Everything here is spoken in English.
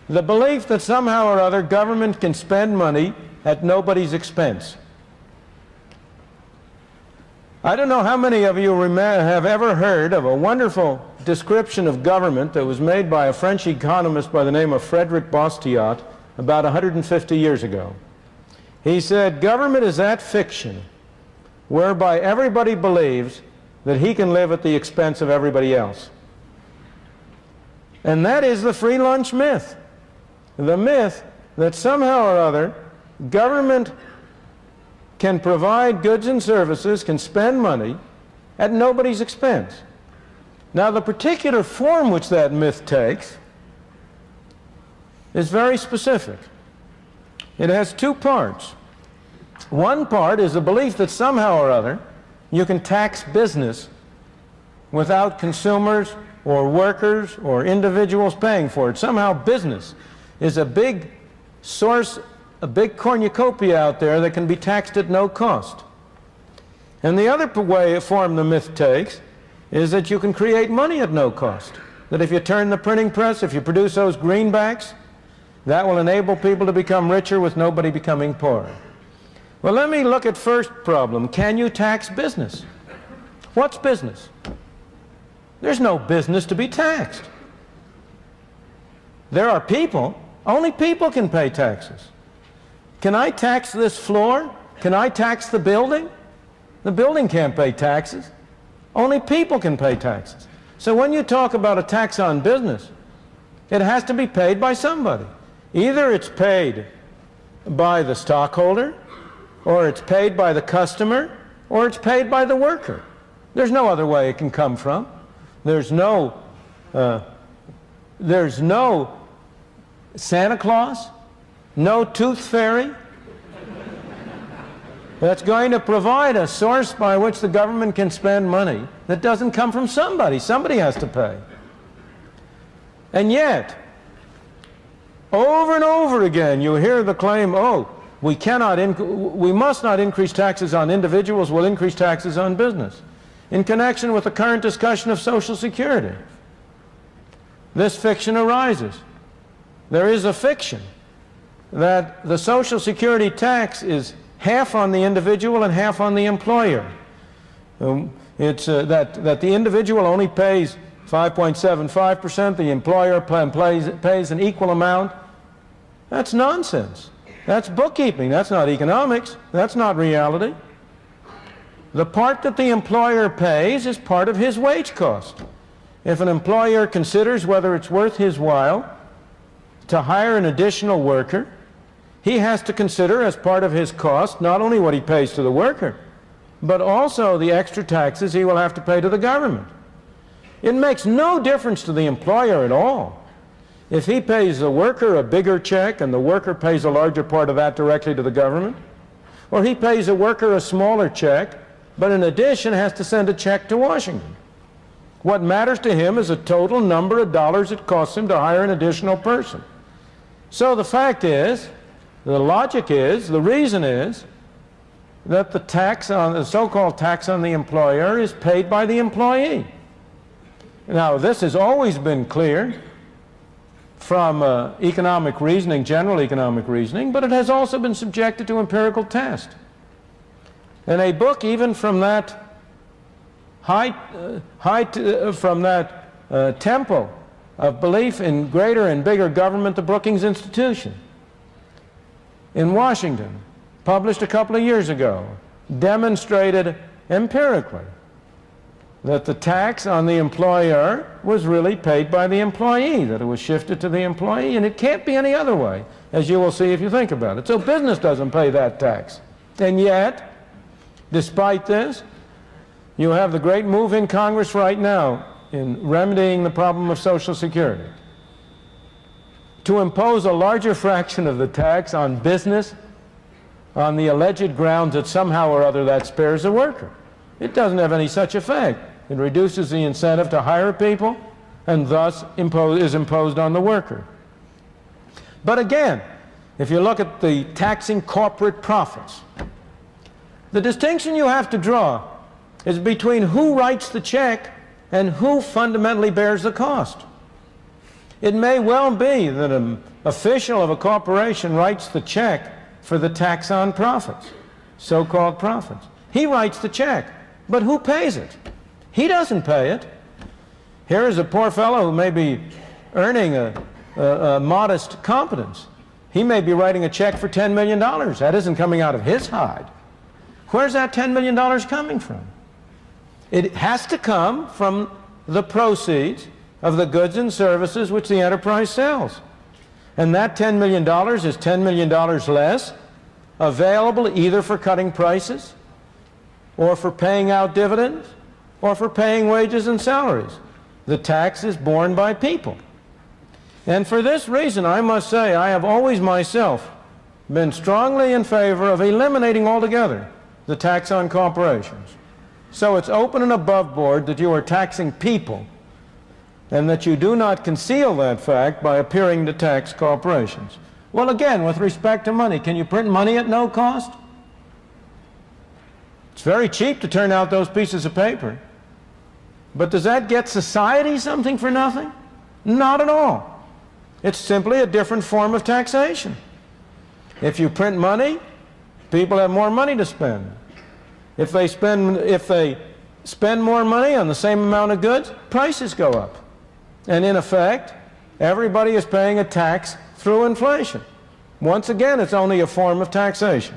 The belief that somehow or other government can spend money at nobody's expense. I don't know how many of you have ever heard of a wonderful description of government that was made by a French economist by the name of Frédéric Bastiat about 150 years ago. He said, government is that fiction whereby everybody believes that he can live at the expense of everybody else. And that is the free lunch myth. The myth that somehow or other government can provide goods and services, can spend money at nobody's expense. Now, the particular form which that myth takes is very specific. It has two parts. One part is the belief that somehow or other you can tax business without consumers or workers or individuals paying for it. Somehow business is a big source, a big cornucopia out there that can be taxed at no cost. And the other form the myth takes is that you can create money at no cost. That if you turn the printing press, if you produce those greenbacks, that will enable people to become richer with nobody becoming poorer. Well, let me look at first problem. Can you tax business? What's business? There's no business to be taxed. There are people. Only people can pay taxes. Can I tax this floor? Can I tax the building? The building can't pay taxes. Only people can pay taxes. So when you talk about a tax on business, it has to be paid by somebody. Either it's paid by the stockholder, or it's paid by the customer, or it's paid by the worker. There's no other way it can come from. There's no Santa Claus, no tooth fairy that's going to provide a source by which the government can spend money that doesn't come from somebody. Somebody has to pay. And yet, over and over again, you hear the claim, oh, we must not increase taxes on individuals, we'll increase taxes on business, in connection with the current discussion of Social Security. This fiction arises. There is a fiction that the Social Security tax is half on the individual and half on the employer. That the individual only pays 5.75%, the employer pays an equal amount. That's nonsense. That's bookkeeping. That's not economics. That's not reality. The part that the employer pays is part of his wage cost. If an employer considers whether it's worth his while to hire an additional worker, he has to consider as part of his cost not only what he pays to the worker, but also the extra taxes he will have to pay to the government. It makes no difference to the employer at all if he pays the worker a bigger check and the worker pays a larger part of that directly to the government, or he pays the worker a smaller check, but in addition has to send a check to Washington. What matters to him is the total number of dollars it costs him to hire an additional person. So the fact is, the logic is, the reason is, that the so-called tax on the employer is paid by the employee. Now, this has always been clear from economic reasoning, general economic reasoning, but it has also been subjected to empirical test. And a book even from that temple of belief in greater and bigger government, the Brookings Institution in Washington, published a couple of years ago, demonstrated empirically that the tax on the employer was really paid by the employee, that it was shifted to the employee, and it can't be any other way, as you will see if you think about it. So business doesn't pay that tax. And yet, despite this, you have the great move in Congress right now in remedying the problem of Social Security to impose a larger fraction of the tax on business on the alleged grounds that somehow or other that spares the worker. It doesn't have any such effect. It reduces the incentive to hire people and thus is imposed on the worker. But again, if you look at the taxing corporate profits, the distinction you have to draw is between who writes the check and who fundamentally bears the cost. It may well be that an official of a corporation writes the check for the tax on profits, so-called profits. He writes the check, but who pays it? He doesn't pay it. Here is a poor fellow who may be earning a modest competence. He may be writing a check for $10 million. That isn't coming out of his hide. Where's that $10 million coming from? It has to come from the proceeds of the goods and services which the enterprise sells. And that $10 million is $10 million less available either for cutting prices or for paying out dividends or for paying wages and salaries. The tax is borne by people. And for this reason, I must say, I have always myself been strongly in favor of eliminating altogether the tax on corporations. So it's open and above board that you are taxing people, and that you do not conceal that fact by appearing to tax corporations. Well, again, with respect to money, can you print money at no cost? It's very cheap to turn out those pieces of paper. But does that get society something for nothing? Not at all. It's simply a different form of taxation. If you print money, people have more money to spend. If they spend more money on the same amount of goods, prices go up. And in effect, everybody is paying a tax through inflation. Once again, it's only a form of taxation.